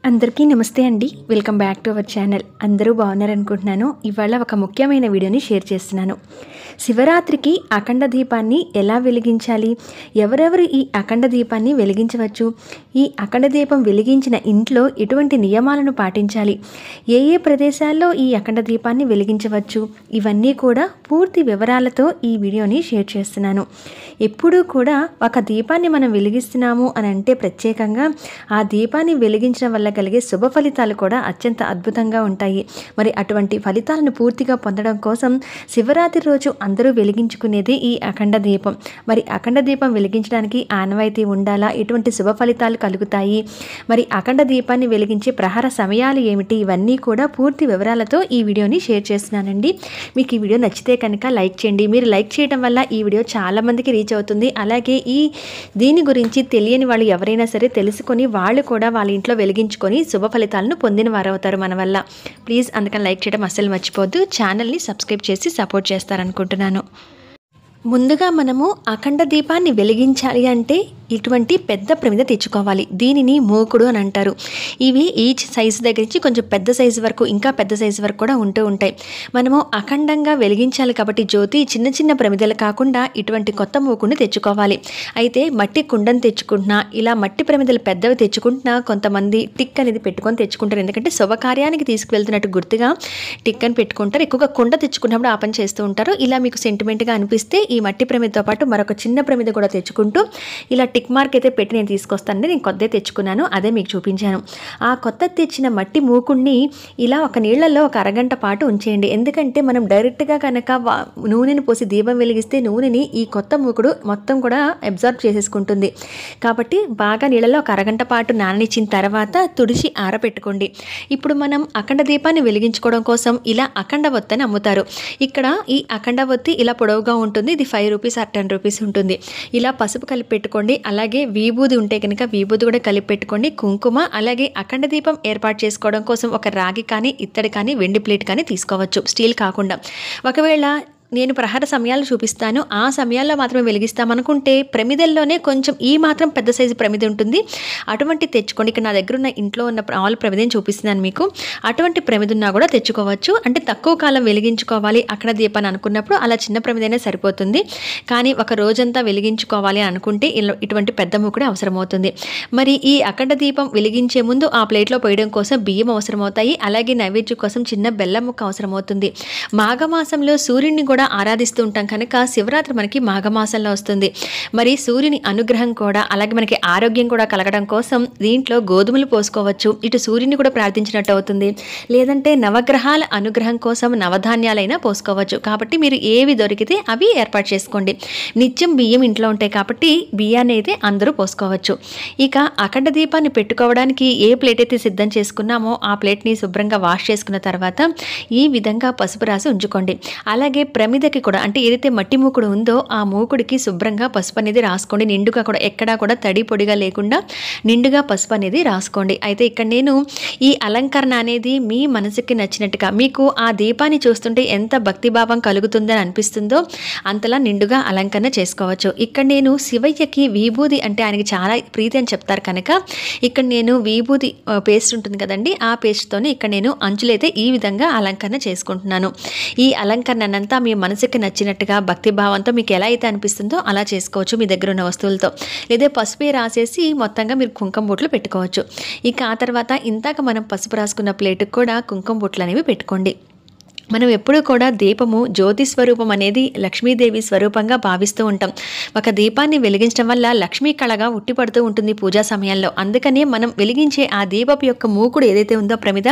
అందరికీ నమస్తే అండి. Welcome back to our channel. అందరూ బాగున్నారనుకుంటున్నాను. ఇవాళ ఒక ముఖ్యమైన వీడియోని షేర్ చేస్తున్నాను. శివరాత్రికి అఖండ దీపాన్ని ఎలా వెలిగించాలి, ఎవరెవరు ఈ అఖండ దీపాన్ని వెలిగించవచ్చు, ఈ అఖండ దీపం వెలిగించిన ఇంట్లో ఎటువంటి నియమాలను పాటించాలి, ఏ ఏ ప్రదేశాల్లో ఈ అఖండ దీపాన్ని వెలిగించవచ్చు, ఇవన్నీ కూడా పూర్తి వివరాలతో ఈ వీడియోని షేర్ చేస్తున్నాను. ఎప్పుడూ కూడా ఒక దీపాన్ని మనం వెలిగిస్తున్నాము అని అంటే ప్రత్యేకంగా ఆ దీపాన్ని వెలిగించడం వల్ల కలిగే శుభ ఫలితాలు కూడా అత్యంత అద్భుతంగా ఉంటాయి. మరి అటువంటి ఫలితాలను పూర్తిగా పొందడం కోసం శివరాత్రి రోజు అందరూ వెలిగించుకునేది ఈ అఖండ దీపం. మరి అఖండ దీపం వెలిగించడానికి ఆనవాయితీ ఉండాలా, ఎటువంటి శుభ ఫలితాలు కలుగుతాయి, మరి అఖండ దీపాన్ని వెలిగించే ప్రహర సమయాలు ఏమిటి, ఇవన్నీ కూడా పూర్తి వివరాలతో ఈ వీడియోని షేర్ చేస్తున్నానండి. మీకు ఈ వీడియో నచ్చితే కనుక లైక్ చేయండి. మీరు లైక్ చేయడం వల్ల ఈ వీడియో చాలా మందికి రీచ్ అవుతుంది. అలాగే దీని గురించి తెలియని వాళ్ళు ఎవరైనా సరే తెలుసుకొని వాళ్ళు కూడా వాళ్ళ ఇంట్లో వెలిగించుకొని శుభ ఫలితాలను పొందిన వారు అవుతారు మన వల్ల. ప్లీజ్ అందుకని లైక్ చేయడం అస్సలు మర్చిపోద్దు. ఛానల్ని సబ్స్క్రైబ్ చేసి సపోర్ట్ చేస్తారనుకుంటున్నాను. ముందుగా మనము అఖండ దీపాన్ని వెలిగించాలి అంటే ఇటువంటి పెద్ద ప్రమిద తెచ్చుకోవాలి. దీనిని మూకుడు అని అంటారు. ఇవి ఈచ్ సైజు దగ్గర నుంచి కొంచెం పెద్ద సైజు వరకు, ఇంకా పెద్ద సైజు వరకు కూడా ఉంటూ ఉంటాయి. మనము అఖండంగా వెలిగించాలి కాబట్టి జ్యోతి చిన్న చిన్న ప్రమిదలు కాకుండా ఇటువంటి కొత్త మూకుడిని తెచ్చుకోవాలి. అయితే మట్టి కుండను తెచ్చుకుంటున్నా, ఇలా మట్టి ప్రమిదలు పెద్దవి తెచ్చుకుంటున్నా కొంతమంది టిక్ అనేది పెట్టుకొని తెచ్చుకుంటారు. ఎందుకంటే శుభకార్యానికి తీసుకువెళ్తున్నట్టు గుర్తుగా టిక్ అని పెట్టుకుంటారు. ఎక్కువగా కుండ తెచ్చుకున్నప్పుడు ఆ పని చేస్తూ ఉంటారు. ఇలా మీకు సెంటిమెంట్గా అనిపిస్తే ఈ మట్టి ప్రమిదతో పాటు మరొక చిన్న ప్రమిద కూడా తెచ్చుకుంటూ ఇలా టిక్ మార్క్ అయితే పెట్టి నేను తీసుకొస్తానండి. నేను కొత్తదే తెచ్చుకున్నాను, అదే మీకు చూపించాను. ఆ కొత్త తెచ్చిన మట్టి మూకుడిని ఇలా ఒక నీళ్లలో ఒక అరగంట పాటు ఉంచేయండి. ఎందుకంటే మనం డైరెక్ట్గా కనుక నూనెని పోసి దీపం వెలిగిస్తే నూనెని ఈ కొత్త మూకుడు మొత్తం కూడా అబ్జర్వ్ చేసేసుకుంటుంది. కాబట్టి బాగా నీళ్ళలో ఒక అరగంట పాటు నాననిచ్చిన తర్వాత తుడిచి ఆరబెట్టుకోండి. ఇప్పుడు మనం అఖండ దీపాన్ని వెలిగించుకోవడం కోసం ఇలా అఖండ ఒత్తిని అమ్ముతారు. ఇక్కడ ఈ అఖండ ఒత్తి ఇలా పొడవుగా ఉంటుంది. ఇది 5 రూపీస్ ఆర్ 10 రూపీస్ ఉంటుంది. ఇలా పసుపు కలిపి పెట్టుకోండి. అలాగే విభూది ఉంటే కనుక విభూది కూడా కలిపి పెట్టుకోండి. కుంకుమ, అలాగే అఖండ దీపం ఏర్పాటు చేసుకోవడం కోసం ఒక రాగి కానీ, ఇత్తడి కానీ, వెండి ప్లేట్ కానీ తీసుకోవచ్చు, స్టీల్ కాకుండా. ఒకవేళ నేను ప్రహర సమయాలు చూపిస్తాను, ఆ సమయాల్లో మాత్రమే వెలిగిస్తామనుకుంటే ప్రమిదల్లోనే కొంచెం ఈ మాత్రం పెద్ద సైజు ప్రమిద ఉంటుంది, అటువంటి తెచ్చుకోండి. ఇక్కడ నా దగ్గర ఉన్న ఇంట్లో ఉన్న ఆల్ ప్రమిదని చూపిస్తున్నాను మీకు. అటువంటి ప్రమిద ఉన్నా కూడా తెచ్చుకోవచ్చు. అంటే తక్కువ కాలం వెలిగించుకోవాలి అక్కడ దీపాన్ని అనుకున్నప్పుడు అలా చిన్న ప్రమిదైనా సరిపోతుంది. కానీ ఒక రోజంతా వెలిగించుకోవాలి అనుకుంటే ఇటువంటి పెద్ద మూకుడే అవసరమవుతుంది. మరి ఈ అఖండ దీపం వెలిగించే ముందు ఆ ప్లేట్లో పోయడం కోసం బియ్యం అవసరమవుతాయి. అలాగే నైవేద్యం కోసం చిన్న బెల్లం ముక్క అవసరమవుతుంది. మాఘమాసంలో సూర్యుడిని కూడా ఆరాధిస్తూ ఉంటాం కనుక శివరాత్రి మనకి మాఘమాసంలో వస్తుంది. మరి సూర్యుని అనుగ్రహం కూడా, అలాగే మనకి ఆరోగ్యం కూడా కలగడం కోసం దీంట్లో గోధుమలు పోసుకోవచ్చు. ఇటు సూర్యుని కూడా ప్రార్థించినట్టు అవుతుంది. లేదంటే నవగ్రహాల అనుగ్రహం కోసం నవధాన్యాలైనా పోసుకోవచ్చు. కాబట్టి మీరు ఏవి దొరికితే అవి ఏర్పాటు చేసుకోండి. నిత్యం బియ్యం ఇంట్లో ఉంటాయి కాబట్టి బియ్యాన్ని అయితే అందరూ పోసుకోవచ్చు. ఇక అఖండ దీపాన్ని పెట్టుకోవడానికి ఏ ప్లేట్ అయితే సిద్ధం చేసుకున్నామో ఆ ప్లేట్ని శుభ్రంగా వాష్ చేసుకున్న తర్వాత ఈ విధంగా పసుపు రాసి ఉంచుకోండి. అలాగే ప్రమిదకి కూడా, అంటే ఏదైతే మట్టి మూకుడు ఉందో ఆ మూకుడికి శుభ్రంగా పసుపు అనేది రాసుకోండి. నిండుగా కూడా ఎక్కడా కూడా తడి పొడిగా లేకుండా నిండుగా పసుపు అనేది రాసుకోండి. అయితే ఇక్కడ నేను ఈ అలంకరణ అనేది మీ మనసుకి నచ్చినట్టుగా, మీకు ఆ దీపాన్ని చూస్తుంటే ఎంత భక్తిభావం కలుగుతుందని అనిపిస్తుందో అంతలా నిండుగా అలంకరణ చేసుకోవచ్చు. ఇక్కడ నేను శివయ్యకి విభూది అంటే ఆయనకి చాలా ప్రీతి అని చెప్తారు కనుక ఇక్కడ నేను విభూది పేస్ట్ ఉంటుంది కదండి, ఆ పేస్ట్తోనే ఇక్కడ నేను అంచులైతే ఈ విధంగా అలంకరణ చేసుకుంటున్నాను. ఈ అలంకరణ అంతా మీ మనసుకి నచ్చినట్టుగా భక్తిభావంతో మీకు ఎలా అయితే అనిపిస్తుందో అలా చేసుకోవచ్చు మీ దగ్గర ఉన్న వస్తువులతో. లేదా పసుపు రాసేసి మొత్తంగా మీరు కుంకుమ బొట్లు పెట్టుకోవచ్చు. ఇక ఆ తర్వాత ఇందాక మనం పసుపు రాసుకున్న ప్లేటుకు కూడా కుంకుమ బొట్లు అనేవి పెట్టుకోండి. మనం ఎప్పుడూ కూడా దీపము జ్యోతి స్వరూపం అనేది లక్ష్మీదేవి స్వరూపంగా భావిస్తూ ఉంటాం. ఒక దీపాన్ని వెలిగించడం వల్ల లక్ష్మీ కళగా ఉట్టిపడుతూ ఉంటుంది పూజా సమయంలో. అందుకనే మనం వెలిగించే ఆ దీపపు యొక్క మూకుడు ఏదైతే ఉందో ప్రమిద,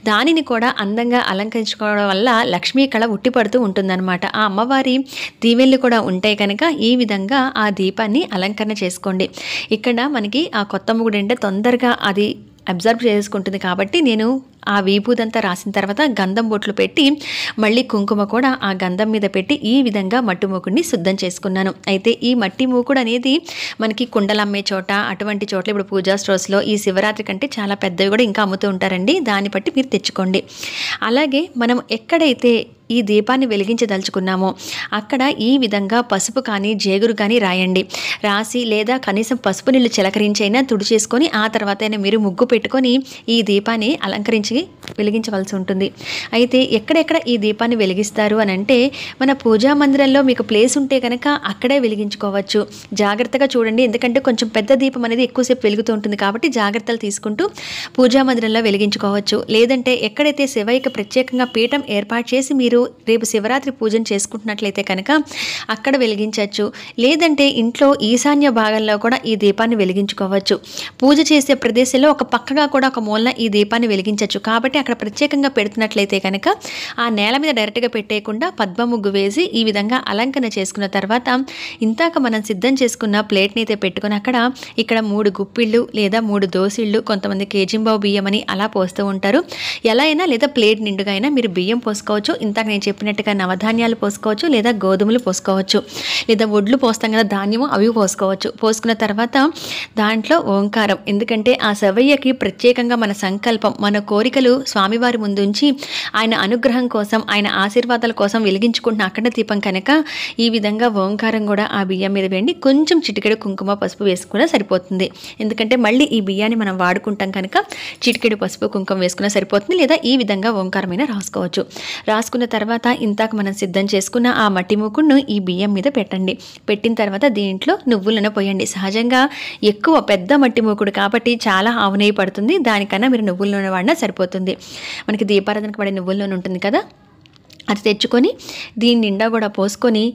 దానిని కూడా అందంగా అలంకరించుకోవడం వల్ల లక్ష్మీ కళ ఉట్టిపడుతూ ఉంటుందన్నమాట. ఆ అమ్మవారి దీవెనలు కూడా ఉంటాయి కనుక ఈ విధంగా ఆ దీపాన్ని అలంకరణ చేసుకోండి. ఇక్కడ మనకి ఆ కొత్త మూకుడు అంటే తొందరగా అది అబ్జర్వ్ చేసుకుంటుంది కాబట్టి నేను ఆ విభూదంతా రాసిన తర్వాత గంధం బొట్లు పెట్టి మళ్ళీ కుంకుమ కూడా ఆ గంధం మీద పెట్టి ఈ విధంగా మట్టి మూకుడిని శుద్ధం చేసుకున్నాను. అయితే ఈ మట్టి మూకుడు అనేది మనకి కుండలు అమ్మే చోట అటువంటి చోట్ల ఇప్పుడు పూజా స్టోర్స్లో ఈ శివరాత్రి కంటే చాలా పెద్దవి కూడా ఇంకా అమ్ముతూ ఉంటారండి. దాన్ని బట్టి మీరు తెచ్చుకోండి. అలాగే మనం ఎక్కడైతే ఈ దీపాన్ని వెలిగించదలుచుకున్నామో అక్కడ ఈ విధంగా పసుపు కానీ జేగురు కానీ రాయండి. రాసి లేదా కనీసం పసుపు నీళ్ళు చిలకరించైనా తుడిచేసుకొని ఆ తర్వాత మీరు ముగ్గు పెట్టుకొని ఈ దీపాన్ని అలంకరించి వెలిగించవలసి ఉంటుంది. అయితే ఎక్కడెక్కడ ఈ దీపాన్ని వెలిగిస్తారు అని అంటే మన పూజా మందిరంలో మీకు ప్లేస్ ఉంటే కనుక అక్కడే వెలిగించుకోవచ్చు. జాగ్రత్తగా చూడండి, ఎందుకంటే కొంచెం పెద్ద దీపం అనేది ఎక్కువసేపు వెలుగుతూ ఉంటుంది కాబట్టి జాగ్రత్తలు తీసుకుంటూ పూజా మందిరంలో వెలిగించుకోవచ్చు. లేదంటే ఎక్కడైతే శివయ్యకి ప్రత్యేకంగా పీఠం ఏర్పాటు చేసి మీరు రేపు శివరాత్రి పూజను చేసుకుంటున్నట్లయితే కనుక అక్కడ వెలిగించవచ్చు. లేదంటే ఇంట్లో ఈశాన్య భాగంలో కూడా ఈ దీపాన్ని వెలిగించుకోవచ్చు. పూజ చేసే ప్రదేశంలో ఒక పక్కగా కూడా ఒక మూలన ఈ దీపాన్ని వెలిగించవచ్చు. కాబట్టి అక్కడ ప్రత్యేకంగా పెడుతున్నట్లయితే కనుక ఆ నేల మీద డైరెక్ట్గా పెట్టేయకుండా పద్మ ముగ్గు వేసి ఈ విధంగా అలంకరణ చేసుకున్న తర్వాత ఇంతాక మనం సిద్ధం చేసుకున్న ప్లేట్ని అయితే పెట్టుకుని ఇక్కడ 3 గుప్పిళ్ళు లేదా 3 దోసిళ్ళు, కొంతమంది కేజింబావు బియ్యం అని అలా పోస్తూ ఉంటారు. ఎలా అయినా లేదా ప్లేట్ నిండుగా అయినా మీరు బియ్యం పోసుకోవచ్చు. ఇంతాక నేను చెప్పినట్టుగా నవధాన్యాలు పోసుకోవచ్చు, లేదా గోధుమలు పోసుకోవచ్చు, లేదా ఒడ్లు పోస్తాం కదా ధాన్యము, అవి పోసుకోవచ్చు. పోసుకున్న తర్వాత దాంట్లో ఓంకారం, ఎందుకంటే ఆ శివయ్యకి ప్రత్యేకంగా మన సంకల్పం, మన కోరికలు స్వామివారి ముందుంచి ఆయన అనుగ్రహం కోసం, ఆయన ఆశీర్వాదాల కోసం వెలిగించుకుంటున్న అఖండ దీపం కనుక ఈ విధంగా ఓంకారం కూడా ఆ బియ్యం మీద వేయండి. కొంచెం చిటికెడు కుంకుమ పసుపు వేసుకున్నా సరిపోతుంది. ఎందుకంటే మళ్ళీ ఈ బియ్యాన్ని మనం వాడుకుంటాం కనుక చిటికెడు పసుపు కుంకుమ వేసుకున్నా సరిపోతుంది. లేదా ఈ విధంగా ఓంకారమైన రాసుకోవచ్చు. రాసుకున్న తర్వాత ఇంతాక మనం సిద్ధం చేసుకున్న ఆ మట్టి మూకుడును ఈ బియ్యం మీద పెట్టండి. పెట్టిన తర్వాత దీంట్లో నువ్వులను పోయండి. సహజంగా ఎక్కువ పెద్ద మట్టి మూకుడు కాబట్టి చాలా ఆవు నెయ్యి పడుతుంది. దానికన్నా మీరు నువ్వుల నూనె వాడినా సరిపోతుంది. మనకి దీపారాధనకు పడే నువ్వుల నూనె ఉంటుంది కదా, అది తెచ్చుకొని దీని నిండా కూడా పోసుకొని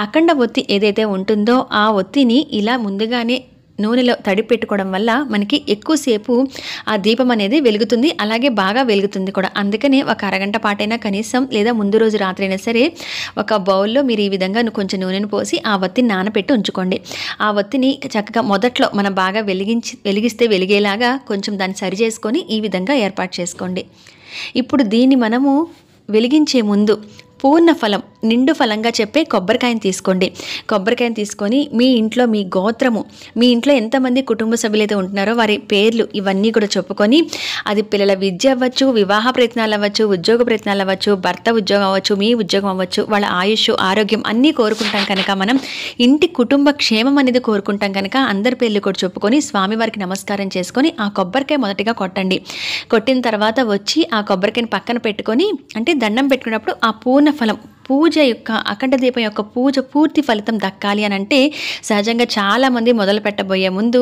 అఖండ ఒత్తి ఏదైతే ఉంటుందో ఆ ఒత్తిని ఇలా ముందుగానే నూనెలో తడిపి పెట్టుకోవడం వల్ల మనకి ఎక్కువసేపు ఆ దీపం అనేది వెలుగుతుంది. అలాగే బాగా వెలుగుతుంది కూడా. అందుకనే ఒక అరగంట పాటైనా కనీసం, లేదా ముందు రోజు రాత్రి అయినా సరే ఒక బౌల్లో మీరు ఈ విధంగా కొంచెం నూనెను పోసి ఆ ఒత్తిని నానబెట్టి ఉంచుకోండి. ఆ ఒత్తిని చక్కగా మొదట్లో మనం బాగా వెలిగిస్తే వెలిగేలాగా కొంచెం దాన్ని సరి చేసుకొని ఈ విధంగా ఏర్పాటు చేసుకోండి. ఇప్పుడు దీన్ని మనము వెలిగించే ముందు పూర్ణ ఫలం, నిండు ఫలంగా చెప్పే కొబ్బరికాయను తీసుకోండి. కొబ్బరికాయను తీసుకొని మీ ఇంట్లో మీ గోత్రము, మీ ఇంట్లో ఎంతమంది కుటుంబ సభ్యులైతే ఉంటున్నారో వారి పేర్లు ఇవన్నీ కూడా చెప్పుకొని, అది పిల్లల విద్య అవ్వచ్చు, వివాహ ప్రయత్నాలు అవ్వచ్చు, ఉద్యోగ ప్రయత్నాలు అవ్వచ్చు, భర్త ఉద్యోగం అవ్వచ్చు, మీ ఉద్యోగం అవ్వచ్చు, వాళ్ళ ఆయుష్, ఆరోగ్యం అన్నీ కోరుకుంటాం కనుక మనం ఇంటి కుటుంబ క్షేమం అనేది కోరుకుంటాం కనుక అందరి పేర్లు కూడా చెప్పుకొని స్వామివారికి నమస్కారం చేసుకొని ఆ కొబ్బరికాయ మొదటిగా కొట్టండి. కొట్టిన తర్వాత వచ్చి ఆ కొబ్బరికాయని పక్కన పెట్టుకొని, అంటే దండం పెట్టుకున్నప్పుడు ఆ పూర్ణ ఫలం, పూజ యొక్క అఖండ దీపం యొక్క పూజ పూర్తి ఫలితం దక్కాలి అని అంటే సహజంగా చాలామంది మొదలు పెట్టబోయే ముందు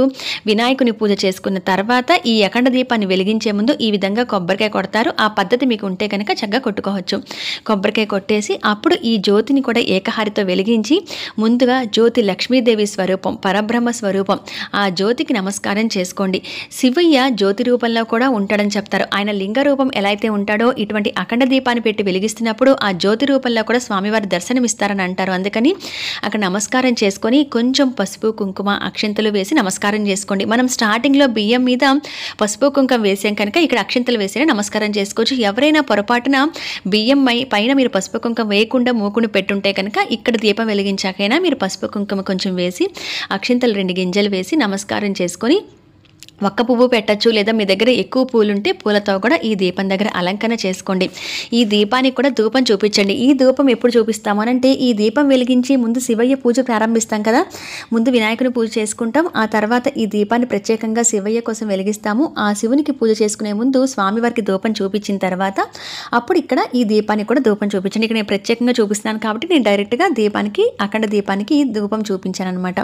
వినాయకుని పూజ చేసుకున్న తర్వాత ఈ అఖండ దీపాన్ని వెలిగించే ముందు ఈ విధంగా కొబ్బరికాయ కొడతారు. ఆ పద్ధతి మీకు ఉంటే కనుక చక్కగా కొట్టుకోవచ్చు. కొబ్బరికాయ కొట్టేసి అప్పుడు ఈ జ్యోతిని కూడా ఏకహారితో వెలిగించి ముందుగా జ్యోతి లక్ష్మీదేవి స్వరూపం, పరబ్రహ్మ స్వరూపం, ఆ జ్యోతికి నమస్కారం చేసుకోండి. శివయ్య జ్యోతి రూపంలో కూడా ఉంటాడని చెప్తారు. ఆయన లింగ రూపం ఎలా అయితే ఉంటాడో ఇటువంటి అఖండ దీపాన్ని పెట్టి వెలిగిస్తున్నప్పుడు ఆ జ్యోతి రూపంలో కూడా స్వామివారి దర్శనం ఇస్తారని అంటారు. అందుకని అక్కడ నమస్కారం చేసుకొని కొంచెం పసుపు కుంకుమ అక్షింతలు వేసి నమస్కారం చేసుకోండి. మనం స్టార్టింగ్లో బియ్యం మీద పసుపు కుంకుమ వేసాం కనుక ఇక్కడ అక్షింతలు వేసి నమస్కారం చేసుకోవచ్చు. ఎవరైనా పొరపాటున బియ్యం పైన మీరు పసుపు కుంకుమ వేయకుండా మూకుని పెట్టుంటే కనుక ఇక్కడ దీపం వెలిగించాకైనా మీరు పసుపు కుంకుమ కొంచెం వేసి అక్షింతలు 2 గింజలు వేసి నమస్కారం చేసుకొని ఒక్క పువ్వు పెట్టచ్చు, లేదా మీ దగ్గర ఎక్కువ పూలుంటే పూలతో కూడా ఈ దీపం దగ్గర అలంకరణ చేసుకోండి. ఈ దీపానికి కూడా ధూపం చూపించండి. ఈ ధూపం ఎప్పుడు చూపిస్తాము అంటే ఈ దీపం వెలిగించి ముందు శివయ్య పూజ ప్రారంభిస్తాం కదా, ముందు వినాయకుని పూజ చేసుకుంటాం, ఆ తర్వాత ఈ దీపాన్ని ప్రత్యేకంగా శివయ్య కోసం వెలిగిస్తాము. ఆ శివునికి పూజ చేసుకునే ముందు స్వామివారికి ధూపం చూపించిన తర్వాత అప్పుడు ఇక్కడ ఈ దీపానికి కూడా ధూపం చూపించండి. ఇక్కడ నేను ప్రత్యేకంగా చూపిస్తున్నాను కాబట్టి నేను డైరెక్ట్గా దీపానికి, అఖండ దీపానికి ధూపం చూపించాను అనమాట.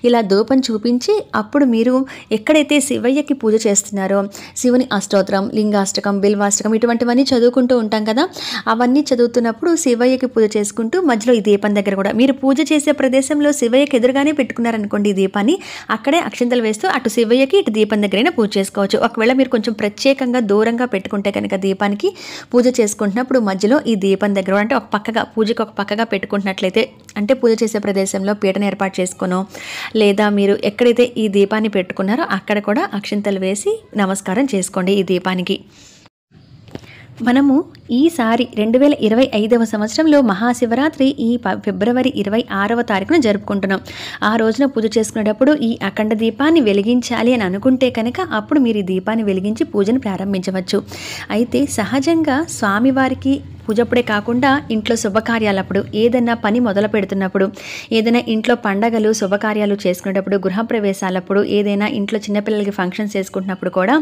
ఇలా ధూపం చూపించి అప్పుడు మీరు ఎక్కడైతే శివయ్యకి పూజ చేస్తున్నారో శివుని అష్టోత్తరం, లింగాష్టకం, బిల్వాష్టకం ఇటువంటివన్నీ చదువుకుంటూ ఉంటాం కదా, అవన్నీ చదువుతున్నప్పుడు శివయ్యకి పూజ చేసుకుంటూ మధ్యలో ఈ దీపం దగ్గర కూడా మీరు పూజ చేసే ప్రదేశంలో శివయ్యకి ఎదురుగానే పెట్టుకున్నారనుకోండి ఈ దీపాన్ని, అక్కడే అక్షింతలు వేస్తూ అటు శివయ్యకి ఇటు దీపం దగ్గరైనా పూజ చేసుకోవచ్చు. ఒకవేళ మీరు కొంచెం ప్రత్యేకంగా దూరంగా పెట్టుకుంటే కనుక దీపానికి పూజ చేసుకుంటున్నప్పుడు మధ్యలో ఈ దీపం దగ్గర అంటే ఒక పక్కగా పూజకి ఒక పక్కగా పెట్టుకుంటున్నట్లయితే, అంటే పూజ చేసే ప్రదేశంలో పీటను ఏర్పాటు చేసుకోనో లేదా మీరు ఎక్కడైతే ఈ దీపాన్ని పెట్టుకున్నారో అక్కడ కూడా అక్షింతలు వేసి నమస్కారం చేసుకోండి ఈ దీపానికి. మనము ఈసారి 2025వ సంవత్సరంలో మహాశివరాత్రి ఈ ఫిబ్రవరి 26వ తారీఖున జరుపుకుంటున్నాం. ఆ రోజున పూజ చేసుకునేటప్పుడు ఈ అఖండ దీపాన్ని వెలిగించాలి అని అనుకుంటే కనుక అప్పుడు మీరు ఈ దీపాన్ని వెలిగించి పూజను ప్రారంభించవచ్చు. అయితే సహజంగా స్వామివారికి పూజప్పుడే కాకుండా ఇంట్లో శుభకార్యాలప్పుడు, ఏదైనా పని మొదలు పెడుతున్నప్పుడు, ఏదైనా ఇంట్లో పండగలు శుభకార్యాలు చేసుకునేటప్పుడు, గృహప్రవేశాలప్పుడు, ఏదైనా ఇంట్లో చిన్నపిల్లలకి ఫంక్షన్స్ చేసుకుంటున్నప్పుడు కూడా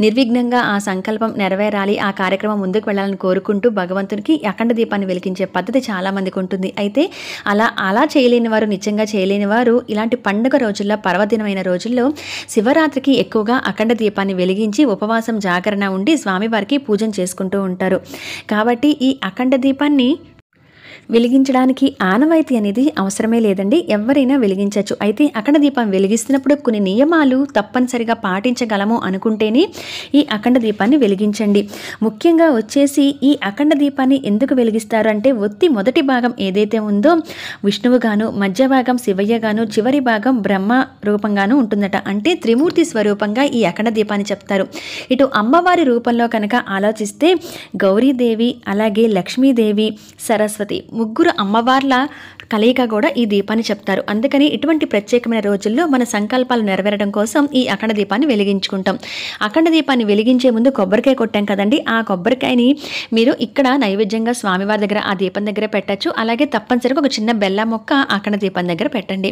నిర్విఘ్నంగా ఆ సంకల్పం నెరవేరాలి, ఆ కార్యక్రమం ముందుకు వెళ్ళాలని కోరుకుంటూ భగవంతునికి అఖండ దీపాన్ని వెలిగించే పద్ధతి చాలామందికి ఉంటుంది. అయితే అలా చేయలేని వారు, నిజంగా చేయలేని వారు ఇలాంటి పండుగ రోజుల్లో, పర్వదినమైన రోజుల్లో శివరాత్రికి ఎక్కువగా అఖండ దీపాన్ని వెలిగించి ఉపవాసం జాగరణ ఉండి స్వామివారికి పూజన చేసుకుంటూ ఉంటారు. కాబట్టి ఈ అఖండ దీపాన్ని వెలిగించడానికి ఆనవాయితీ అనేది అవసరమే లేదండి, ఎవరైనా వెలిగించవచ్చు. అయితే అఖండ దీపం వెలిగిస్తున్నప్పుడు కొన్ని నియమాలు తప్పనిసరిగా పాటించగలము అనుకుంటేనే ఈ అఖండ దీపాన్ని వెలిగించండి. ముఖ్యంగా వచ్చేసి ఈ అఖండ దీపాన్ని ఎందుకు వెలిగిస్తారు అంటే, ఒత్తి మొదటి భాగం ఏదైతే ఉందో విష్ణువుగాను, మధ్య భాగం శివయ్యగాను, చివరి భాగం బ్రహ్మ రూపంగాను ఉంటుందట. అంటే త్రిమూర్తి స్వరూపంగా ఈ అఖండ దీపాన్ని చెప్తారు. ఇటు అమ్మవారి రూపంలో కనుక ఆలోచిస్తే గౌరీదేవి, అలాగే లక్ష్మీదేవి, సరస్వతి, ముగ్గురు అమ్మవార్ల కలయిక కూడా ఈ దీపాన్ని చెప్తారు. అందుకని ఇటువంటి ప్రత్యేకమైన రోజుల్లో మన సంకల్పాలు నెరవేరడం కోసం ఈ అఖండ దీపాన్ని వెలిగించుకుంటాం. అఖండ దీపాన్ని వెలిగించే ముందు కొబ్బరికాయ కొట్టాం కదండి, ఆ కొబ్బరికాయని మీరు ఇక్కడ నైవేద్యంగా స్వామివారి దగ్గర ఆ దీపం దగ్గర పెట్టచ్చు. అలాగే తప్పనిసరిగా ఒక చిన్న బెల్లం మొక్క అఖండ దీపం దగ్గర పెట్టండి.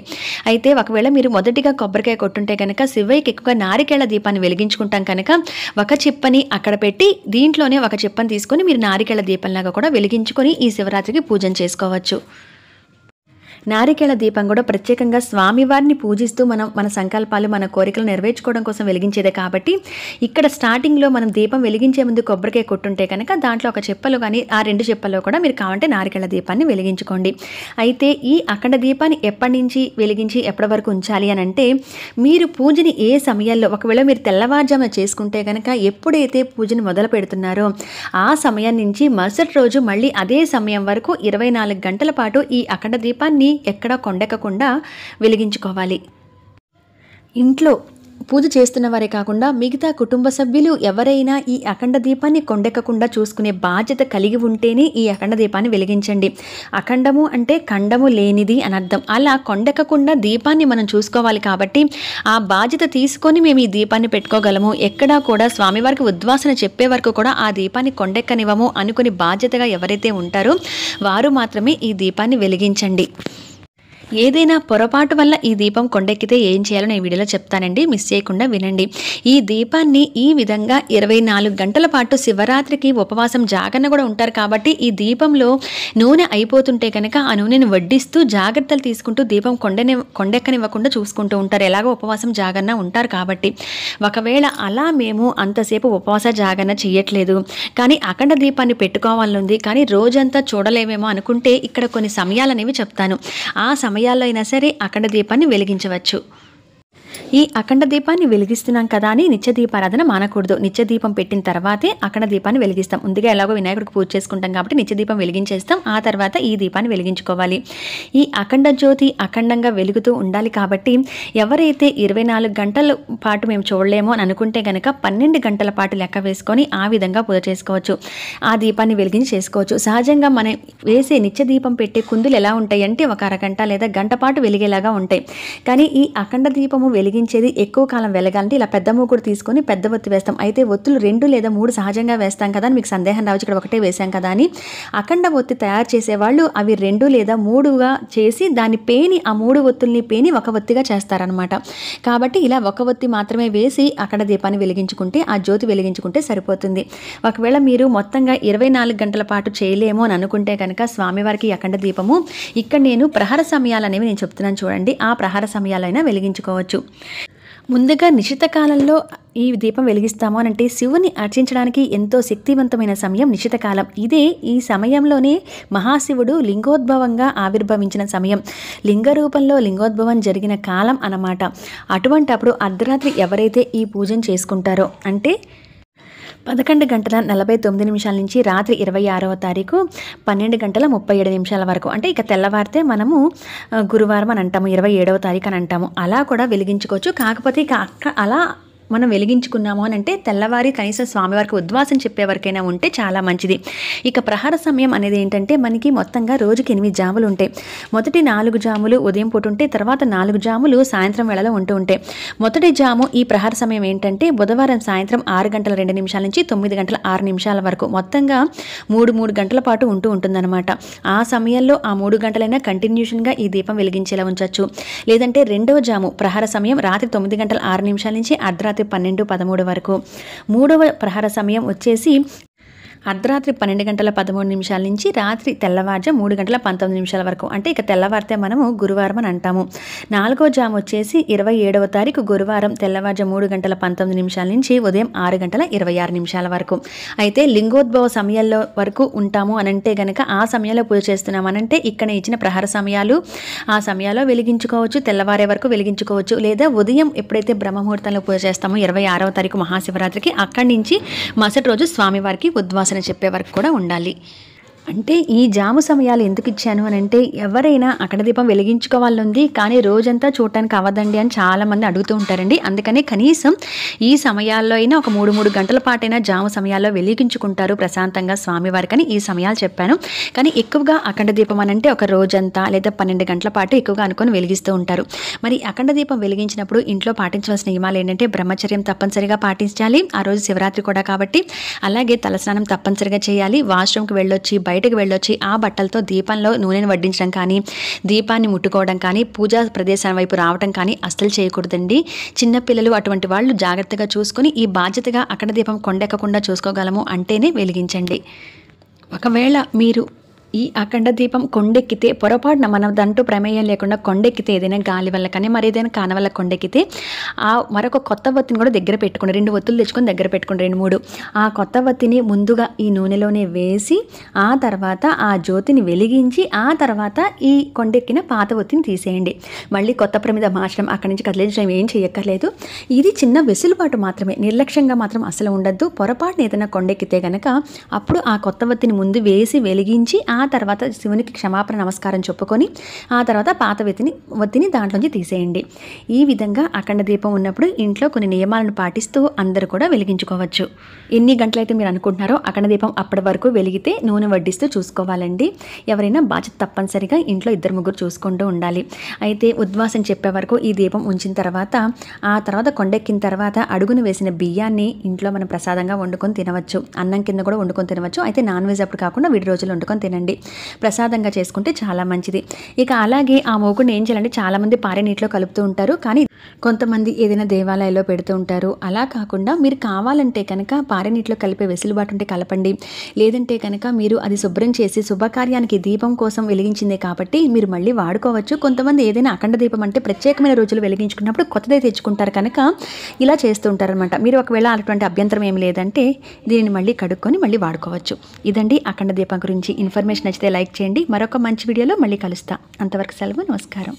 అయితే ఒకవేళ మీరు మొదటిగా కొబ్బరికాయ కొట్టుంటే కనుక శివయ్యకి ఎక్కువగా నారికేళ్ల దీపాన్ని వెలిగించుకుంటాం కనుక ఒక చిప్పని అక్కడ పెట్టి దీంట్లోనే ఒక చిప్పని తీసుకొని మీరు నారికేళ్ల దీపంలాగా కూడా వెలిగించుకొని ఈ శివరాత్రికి పూజ చేసుకోవచ్చు. నారికేళ దీపం కూడా ప్రత్యేకంగా స్వామివారిని పూజిస్తూ మన సంకల్పాలు, మన కోరికలు నెరవేర్చుకోవడం కోసం వెలిగించేదే కాబట్టి ఇక్కడ స్టార్టింగ్లో మనం దీపం వెలిగించే ముందు కొబ్బరికాయ కొట్టుంటే కనుక దాంట్లో ఒక చెప్పలు కానీ ఆ 2 చెప్పల్లో కూడా మీరు కావాలంటే నారికేళ దీపాన్ని వెలిగించుకోండి. అయితే ఈ అఖండ దీపాన్ని ఎప్పటి నుంచి వెలిగించి ఎప్పటి వరకు ఉంచాలి అని అంటే, మీరు పూజని ఏ సమయాల్లో, ఒకవేళ మీరు తెల్లవారుజామున చేసుకుంటే కనుక ఎప్పుడైతే పూజని మొదలు పెడుతున్నారో ఆ సమయం నుంచి మరుసటి రోజు మళ్ళీ అదే సమయం వరకు 24 గంటల పాటు ఈ అఖండ దీపాన్ని ఎక్కడా కొండెక్కకుండా వెలిగించుకోవాలి. ఇంట్లో పూజ చేస్తున్న వారే కాకుండా మిగతా కుటుంబ సభ్యులు ఎవరైనా ఈ అఖండ దీపాన్ని కొండెక్కకుండా చూసుకునే బాధ్యత కలిగి ఉంటేనే ఈ అఖండ దీపాన్ని వెలిగించండి. అఖండము అంటే ఖండము లేనిది అని అర్థం. అలా కొండెక్కకుండా దీపాన్ని మనం చూసుకోవాలి కాబట్టి ఆ బాధ్యత తీసుకొని మేము ఈ దీపాన్ని పెట్టుకోగలము. ఎక్కడా కూడా స్వామివారికి ఉద్వాసన చెప్పే వరకు కూడా ఆ దీపాన్ని కొండెక్కనివ్వము అనుకుని బాధ్యతగా ఎవరైతే ఉంటారో వారు మాత్రమే ఈ దీపాన్ని వెలిగించండి. ఏదైనా పొరపాటు వల్ల ఈ దీపం కొండెక్కితే ఏం చేయాలో నేను వీడియోలో చెప్తానండి, మిస్ చేయకుండా వినండి. ఈ దీపాన్ని ఈ విధంగా 24 గంటల పాటు శివరాత్రికి ఉపవాసం జాగరణ కూడా ఉంటారు కాబట్టి ఈ దీపంలో నూనె అయిపోతుంటే కనుక ఆ నూనెను వడ్డిస్తూ జాగ్రత్తలు తీసుకుంటూ దీపం కొండెక్కనివ్వకుండా చూసుకుంటూ ఉంటారు. ఎలాగో ఉపవాసం జాగరణ ఉంటారు కాబట్టి. ఒకవేళ అలా మేము అంతసేపు ఉపవాస జాగరణ చేయట్లేదు కానీ అఖండ దీపాన్ని పెట్టుకోవాలనుంది కానీ రోజంతా చూడలేమేమో అనుకుంటే ఇక్కడ కొన్ని సమయాలు అనేవి చెప్తాను. ఆ సమయాల్లో అయినా సరే అఖండ దీపాన్ని వెలిగించవచ్చు. ఈ అఖండ దీపాన్ని వెలిగిస్తున్నాం కదా అని నిత్య దీపారాధన మానకూడదు. నిత్య దీపం పెట్టిన తర్వాతే అఖండ దీపాన్ని వెలిగిస్తాం. ముందుగా ఎలాగో వినాయకుడికి పూజ చేసుకుంటాం కాబట్టి నిత్య దీపం వెలిగించేస్తాం, ఆ తర్వాత ఈ దీపాన్ని వెలిగించుకోవాలి. ఈ అఖండ జ్యోతి అఖండంగా వెలుగుతూ ఉండాలి కాబట్టి ఎవరైతే 24 గంటల పాటు మేము చూడలేమో అని అనుకుంటే కనుక 12 గంటల పాటు లెక్క వేసుకొని ఆ విధంగా పూజ చేసుకోవచ్చు. ఆ దీపాన్ని వెలిగించి చేసుకోవచ్చు. సహజంగా మనం వేసే నిత్య దీపం పెట్టే కుందులు ఎలా ఉంటాయి అంటే ఒక అరగంట లేదా గంట పాటు వెలిగేలాగా ఉంటాయి. కానీ ఈ అఖండ దీపము వెలిగించేది ఎక్కువ కాలం వెలగాలంటే ఇలా పెద్ద మూకుడు తీసుకొని పెద్ద ఒత్తి వేస్తాం. అయితే ఒత్తులు 2 లేదా 3 సహజంగా వేస్తాం కదా అని మీకు సందేహం రావచ్చు, ఇక్కడ ఒకటే వేసాం కదా అని. అఖండ ఒత్తి తయారు చేసేవాళ్ళు అవి 2 లేదా 3గా చేసి దాని పేని, ఆ 3 ఒత్తుల్ని పేని ఒక ఒత్తిగా చేస్తారనమాట. కాబట్టి ఇలా ఒక ఒత్తి మాత్రమే వేసి అఖండ దీపాన్ని వెలిగించుకుంటే, ఆ జ్యోతి వెలిగించుకుంటే సరిపోతుంది. ఒకవేళ మీరు మొత్తంగా 24 గంటల పాటు చేయలేమో అని అనుకుంటే కనుక స్వామివారికి అఖండ దీపము ఇక్కడ నేను ప్రహర సమయాలు అనేవి నేను చెప్తున్నాను చూడండి, ఆ ప్రహర సమయాలైనా వెలిగించుకోవచ్చు. ముందుగా నిశిత కాలంలో ఈ దీపం వెలిగిస్తాము అంటే శివుని అర్చించడానికి ఎంతో శక్తివంతమైన సమయం నిశిత కాలం. ఈ సమయంలోనే మహాశివుడు లింగోద్భవంగా ఆవిర్భవించిన సమయం, లింగ రూపంలో లింగోద్భవం జరిగిన కాలం అన్నమాట. అటువంటప్పుడు అర్ధరాత్రి ఎవరైతే ఈ పూజను చేసుకుంటారో అంటే 11 గంటల 49 నిమిషాల నుంచి రాత్రి 26వ తారీఖు 12 గంటల 37 నిమిషాల వరకు, అంటే ఇక తెల్లవారితే మనము గురువారం అని అంటాము, 27వ తారీఖు అని అంటాము, అలా కూడా వెలిగించుకోవచ్చు. కాకపోతే ఇక అలా మనం వెలిగించుకున్నాము అని అంటే తెల్లవారి కనీసం స్వామివారికి ఉద్వాసం చెప్పేవరకైనా ఉంటే చాలా మంచిది. ఇక ప్రహార సమయం అనేది ఏంటంటే మనకి మొత్తంగా రోజుకి 8 జాములు ఉంటాయి. మొదటి 4 జాములు ఉదయం పూట ఉంటే తర్వాత 4 జాములు సాయంత్రం వేళలో ఉంటూ ఉంటాయి. మొదటి జాము ఈ ప్రహార సమయం ఏంటంటే బుధవారం సాయంత్రం 6 గంటల 2 నిమిషాల నుంచి 9 గంటల 6 నిమిషాల వరకు మొత్తంగా 3 గంటల పాటు ఉంటూ ఉంటుందన్నమాట. ఆ సమయంలో ఆ 3 గంటలైనా కంటిన్యూషన్గా ఈ దీపం వెలిగించేలా ఉంచవచ్చు. లేదంటే రెండవ జాము ప్రహార సమయం రాత్రి 9 గంటల 6 నిమిషాల నుంచి అర్ధరాత్రి 12-13 వరకు. మూడవ ప్రహార సమయం వచ్చేసి అర్ధరాత్రి 12 గంటల 13 నిమిషాల నుంచి రాత్రి తెల్లవారుజ 3 గంటల 19 నిమిషాల వరకు. అంటే ఇక తెల్లవారితే మనము గురువారం అని అంటాము. నాలుగో జాము వచ్చేసి 27వ తారీఖు గురువారం తెల్లవారుజ 3 గంటల 19 నిమిషాల నుంచి ఉదయం 6 గంటల 26 నిమిషాల వరకు. అయితే లింగోద్భవ సమయాల్లో వరకు ఉంటాము అనంటే గనక ఆ సమయంలో పూజ చేస్తున్నాం అనంటే ఇక్కడ ఇచ్చిన ప్రహార సమయాలు ఆ సమయాల్లో వెలిగించుకోవచ్చు, తెల్లవారే వరకు వెలిగించుకోవచ్చు. లేదా ఉదయం ఎప్పుడైతే బ్రహ్మముహూర్తంలో పూజ చేస్తామో 26వ తారీఖు మహాశివరాత్రికి అక్కడి నుంచి మరుసటి రోజు స్వామివారికి ఉద్వాసన చెప్పే వరకు కూడా ఉండాలి. అంటే ఈ జాము సమయాలు ఎందుకు ఇచ్చాను అని అంటే ఎవరైనా అఖండ దీపం వెలిగించుకోవాలంది కానీ రోజంతా చూడటానికి అవ్వదండి అని చాలామంది అడుగుతూ ఉంటారండి. అందుకని కనీసం ఈ సమయాల్లో అయినా ఒక 3 గంటల పాటైనా జాము సమయాల్లో వెలిగించుకుంటారు ప్రశాంతంగా స్వామివారికని ఈ సమయాలు చెప్పాను. కానీ ఎక్కువగా అఖండ దీపం అని అంటే ఒక రోజంతా లేదా 12 గంటల పాటు ఎక్కువగా అనుకొని వెలిగిస్తూ ఉంటారు. మరి అఖండ దీపం వెలిగించినప్పుడు ఇంట్లో పాటించవలసిన నియమాలు ఏంటంటే బ్రహ్మచర్యం తప్పనిసరిగా పాటించాలి. ఆ రోజు శివరాత్రి కూడా కాబట్టి. అలాగే తలస్నానం తప్పనిసరిగా చేయాలి. వాష్రూమ్కి వెళ్ళొచ్చి బయటకు వెళ్ళొచ్చి ఆ బట్టలతో దీపంలో నూనెను వడ్డించడం కానీ దీపాన్ని ముట్టుకోవడం కానీ పూజా ప్రదేశం వైపు రావడం కానీ అస్సలు చేయకూడదండి. చిన్నపిల్లలు అటువంటి వాళ్ళు జాగ్రత్తగా చూసుకొని ఈ బాధ్యతగా అఖండ దీపం కొండెక్కకుండా చూసుకోగలము అంటేనే వెలిగించండి. ఒకవేళ మీరు ఈ అఖండ దీపం కొండెక్కితే పొరపాటున మనదంటూ ప్రమేయం లేకుండా కొండెక్కితే ఏదైనా గాలి వల్ల కానీ మరి ఏదైనా కాన వల్ల కొండెక్కితే ఆ మరొక కొత్త వత్తిని కూడా దగ్గర పెట్టుకోండి. 2 ఒత్తులు తెచ్చుకొని దగ్గర పెట్టుకోండి, 2-3. ఆ కొత్త వత్తిని ముందుగా ఈ నూనెలోనే వేసి ఆ తర్వాత ఆ జ్యోతిని వెలిగించి ఆ తర్వాత ఈ కొండెక్కిన పాత ఒత్తిని తీసేయండి. మళ్ళీ కొత్త ప్రమిద మార్చడం అక్కడి నుంచి కదిలించడం ఏం చేయక్కర్లేదు. ఇది చిన్న వెసులుబాటు మాత్రమే, నిర్లక్ష్యంగా మాత్రం అసలు ఉండద్దు. పొరపాటున ఏదైనా కొండెక్కితే గనక అప్పుడు ఆ కొత్త వత్తిని ముందు వేసి వెలిగించి ఆ తర్వాత శివునికి క్షమాపణ నమస్కారం చెప్పుకొని ఆ తర్వాత పాత ఒత్తిని దాంట్లోంచి తీసేయండి. ఈ విధంగా అఖండ దీపం ఉన్నప్పుడు ఇంట్లో కొన్ని నియమాలను పాటిస్తూ అందరూ కూడా వెలిగించుకోవచ్చు. ఎన్ని గంటలైతే మీరు అనుకుంటున్నారో అఖండ దీపం అప్పటి వరకు వెలిగితే నూనె వడ్డిస్తూ చూసుకోవాలండి. ఎవరైనా బాధ్యత తప్పనిసరిగా ఇంట్లో 2-3 చూసుకుంటూ ఉండాలి. అయితే ఉద్వాసం చెప్పే వరకు ఈ దీపం ఉంచిన తర్వాత ఆ తర్వాత కొండెక్కిన తర్వాత అడుగును వేసిన బియ్యాన్ని ఇంట్లో మనం ప్రసాదంగా వండుకొని తినవచ్చు. అన్నం కింద కూడా వండుకొని తినవచ్చు. అయితే నాన్ వెజ్ అప్పుడు కాకుండా విడి రోజులు వండుకొని తినండి. ప్రసాదంగా చేసుకుంటే చాలా మంచిది. ఇక అలాగే ఆ మూకుడిని ఏం చేయాలంటే చాలామంది పారే నీటిలో కలుపుతూ ఉంటారు. కానీ కొంతమంది ఏదైనా దేవాలయాల్లో పెడుతూ ఉంటారు. అలా కాకుండా మీరు కావాలంటే కనుక పారే నీటిలో కలిపే వెసులుబాటు ఉంటే కలపండి. లేదంటే కనుక మీరు అది శుభ్రం చేసి శుభకార్యానికి దీపం కోసం వెలిగించిందే కాబట్టి మీరు మళ్ళీ వాడుకోవచ్చు. కొంతమంది ఏదైనా అఖండ దీపం అంటే ప్రత్యేకమైన రోజులు వెలిగించుకున్నప్పుడు కొత్తదే తెచ్చుకుంటారు కనుక ఇలా చేస్తూ ఉంటారనమాట. మీరు ఒకవేళ అటువంటి అభ్యంతరం ఏమి లేదంటే దీనిని మళ్ళీ కడుక్కొని మళ్ళీ వాడుకోవచ్చు. ఇదండి అఖండ దీపం గురించి ఇన్ఫర్మేషన్. నచ్చితే లైక్ చేయండి. మరొక మంచి వీడియోలో మళ్ళీ కలుస్తా. అంతవరకు సెలవు. నమస్కారం.